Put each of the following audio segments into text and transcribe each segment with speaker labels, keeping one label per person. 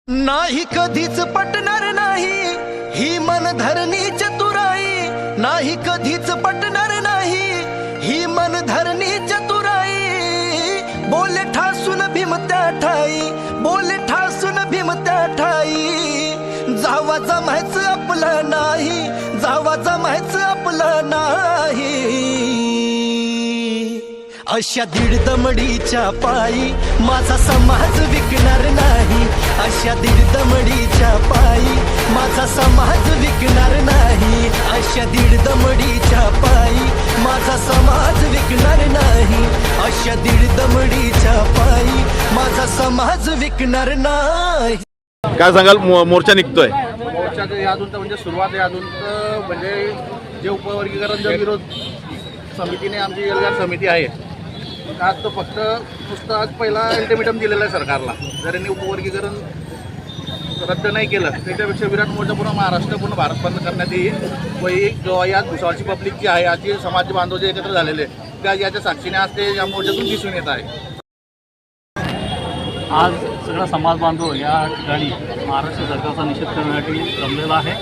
Speaker 1: नाही कधीच पटणार नाही ही मनधरणी चतुराई, नाही कधीच पटणार नाही ही मनधरणी चतुराई। बोले ठासून भीमत्या ठाई, बोले ठासून भीमत्या ठाई। जावा जमायचं आपलं नाही, जावा जमायचं आपलं नाही। अशा दीड दमडीच्या पायी माझा समाज विकणार नाही, अशा दीड दमडीच्या पायी माझा समाज विकणार नाही, अशा दीड दमडीच्या पायी माझा समाज विकणार नाही, अशा दीड दमडीच्या पायी माझा समाज विकणार नाही।
Speaker 2: काय सांगाल मोर्चा निघतोय?
Speaker 3: मोर्चा अजून तर म्हणजे सुरुवात आहे, अजून तर म्हणजे जे उपवर्गीकरण विरोध समितीने आमची एल्गार समिती आहे, आज तो फक्त नुसतं आज पहिला अल्टिमेटम दिलेला आहे सरकारला। जर यांनी उपवर्गीकरण रद्द नाही केलं त्याच्यापेक्षा विराट मोर्चा पूर्ण महाराष्ट्र पूर्ण भारत बंद करण्यात येईल। व एक या भुसावळची पब्लिक जी आहे, आज जे समाज बांधव जे एकत्र झालेले त्या याच्या साक्षीने आज ते या मोर्चातून दिसून येत आहे।
Speaker 4: आज सगळा समाज बांधव या ठिकाणी महाराष्ट्र सरकारचा निषेध करण्यासाठी जमलेला आहे।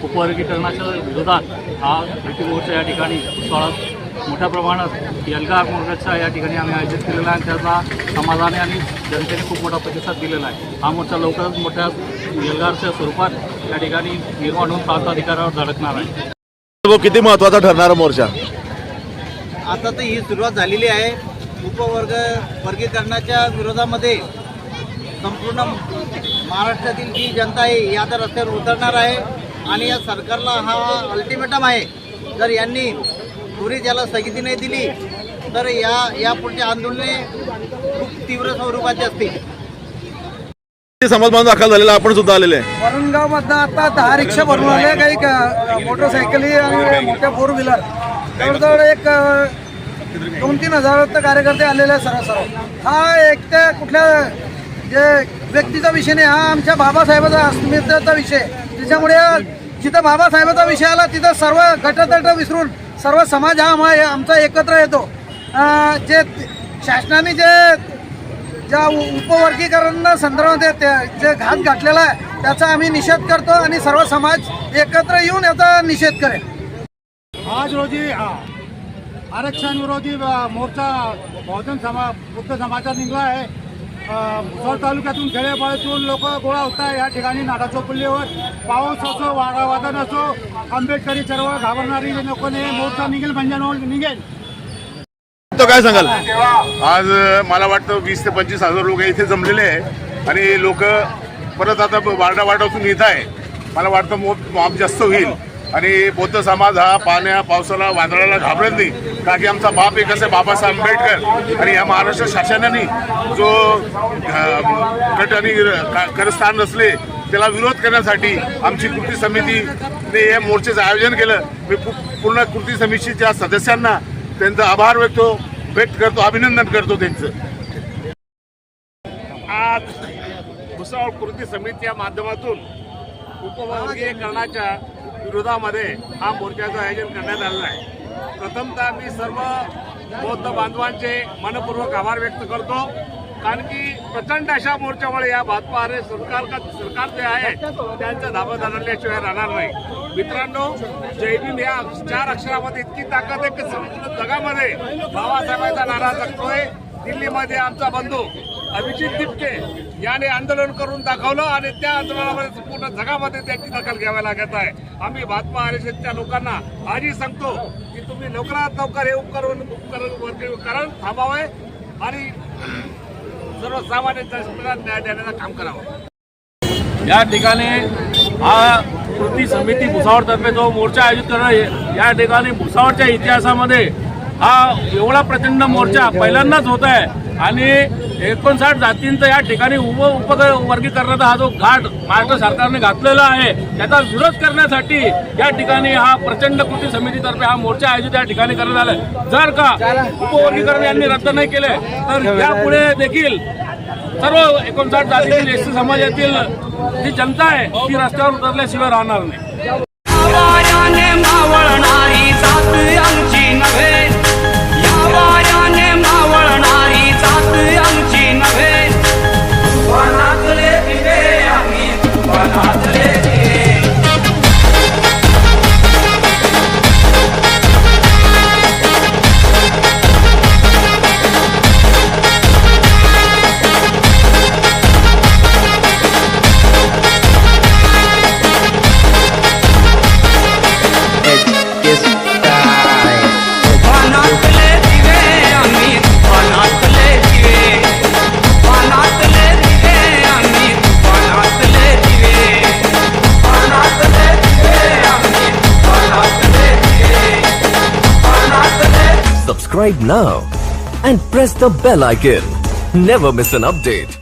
Speaker 4: उपवर्गीकरणाच्या विरोधात हा कृती मोर्चा या ठिकाणी भुसावळात मोठ्या प्रमाणात एल्गार मोर्चा या ठिकाणी आम्ही आयोजित केलेला आहे, त्याचा समाजाने आणि जनतेने खूप मोठा प्रतिसाद दिलेला आहे। हा मोर्चा लवकरच मोठ्या एल्गारच्या स्वरूपात या ठिकाणी निर्माण होऊन प्रांत अधिकारावर धडकणार आहे।
Speaker 2: किती महत्त्वाचा ठरणारा मोर्चा?
Speaker 5: आता तर ही सुरुवात झालेली आहे। वर्गीकरणाच्या विरोधामध्ये संपूर्ण महाराष्ट्रातील जी जनता आहे ही आता रस्त्यावर उतरणार आहे आणि या सरकारला हा अल्टिमेटम आहे। जर यांनी त्वरित याला स्थगिती नाही दिली तर या पुढच्या आंदोलने खूप तीव्र स्वरूपाचे असतील।
Speaker 2: समाज बांधव दाखल झालेला, आपण सुद्धा आलेले आहे।
Speaker 6: वरणगाव मधनं आता 10 रिक्षा भरून आले, काही मोटरसायकली आणि मोठ्या फोर व्हीलर, जवळजवळ एक 2-3 हजार कार्यकर्ते आलेले आहे सर्व। हा एक त्या कुठल्या जे व्यक्तीचा विषय नाही, हा आमच्या बाबासाहेबाचा अस्मितेचा विषय। त्याच्यामुळे जिथं बाबासाहेबाचा विषय आला तिथं सर्व गटतट विसरून सर्व समाज हा आमचा एकत्र येतो। जे शासनाने ज्या उपवर्गीकरण संदर्भात जे घात घातलेला आहे त्याचा आम्ही निषेध करतो आणि सर्व समाज एकत्र येऊन याचा निषेध करेल।
Speaker 7: आज रोजी आरक्षण विरोधी मोर्चा बहुजन बुद्ध समाजात निघाला आहे। भुसावळ तालुक्यातून खेडेपाड्यातून लोक गोळा होत आहे या ठिकाणी नाडा चौपल्लीवर। पाऊस असो वादन असो आंबेडकरी चळवळ घाबरणारी लोकांनी मोर्चा निघेल म्हणजे निघेल।
Speaker 2: तो काय सांगाल?
Speaker 8: आज मला वाटतं 20 ते 25 हजार लोक इथे जमलेले आहे आणि लोक परत आता वाटावाटातून येत आहे। मला वाटतं मॉब जास्त होईल आणि बौद्ध समाज हा पाण्या पावसाला वादळाला घाबरत नाही, का की आमचा बाप एक असे बाबासाहेब आंबेडकर आणि या महाराष्ट्र शासनाने जो कट आणि कारस्थान नसले त्याला विरोध करण्यासाठी आमची कृती समितीने या मोर्चाचं आयोजन केलं। मी पूर्ण कृती समितीच्या सदस्यांना त्यांचा आभार व्यक्त करतो, अभिनंदन करतो त्यांचं। आज भुसावळ कृती समितीच्या माध्यमातून उपवर्गीकरणाच्या विरोधामध्ये हा मोर्चाचं आयोजन करण्यात आलेलं आहे। प्रथमतः मी सर्व बौद्ध बांधवांचे मनपूर्वक आभार व्यक्त करतो, कारण की प्रचंड अशा मोर्चामुळे या भाजपा सरकार जे आहे त्यांचं धाबा धरल्याशिवाय राहणार नाही। मित्रांनो, जय भीम या 4 अक्षरामध्ये इतकी ताकद आहे की संपूर्ण जगामध्ये बाबासाहेबांचा नारा जगतोय। दिल्लीमध्ये आमचा बंधू अभिजित दिपके याने आंदोलन करून दाखवलं आणि त्या आंदोलनामध्ये संपूर्ण जगामध्ये त्याची दखल घ्यावी लागत आहे। आम्ही भाजपा आरएसएसच्या लोकांना आजही सांगतो की तुम्ही लवकरात लवकर हे उपकरण थांबावे आणि सर्वसामान्य जनतेला न्याय देण्याचं काम करावं।
Speaker 4: या ठिकाणी हा कृती समिती भुसावळतर्फे जो मोर्चा आयोजित करणार या ठिकाणी भुसावळच्या इतिहासामध्ये हा एवढा प्रचंड मोर्चा पहिल्यांदाच होत आहे आणि 59 जातींचा या ठिकाणी उपवर्गीकरणाचा हा जो घाट महाराष्ट्र सरकारने घातलेला आहे त्याचा विरोध करण्यासाठी या ठिकाणी हा प्रचंड कृती समितीतर्फे हा मोर्चा आयोजित या ठिकाणी करण्यात आला आहे। जर का उपवर्गीकरण यांनी रद्द नाही केले तर यापुढे देखील सर्व 59 जातीतील एसटी समाजातील जी जनता आहे ती रस्त्यावर उतरल्याशिवाय राहणार नाही।
Speaker 1: आमची नव्हे, वनातले दिवे
Speaker 9: subscribe now and press the bell icon. Never miss an update.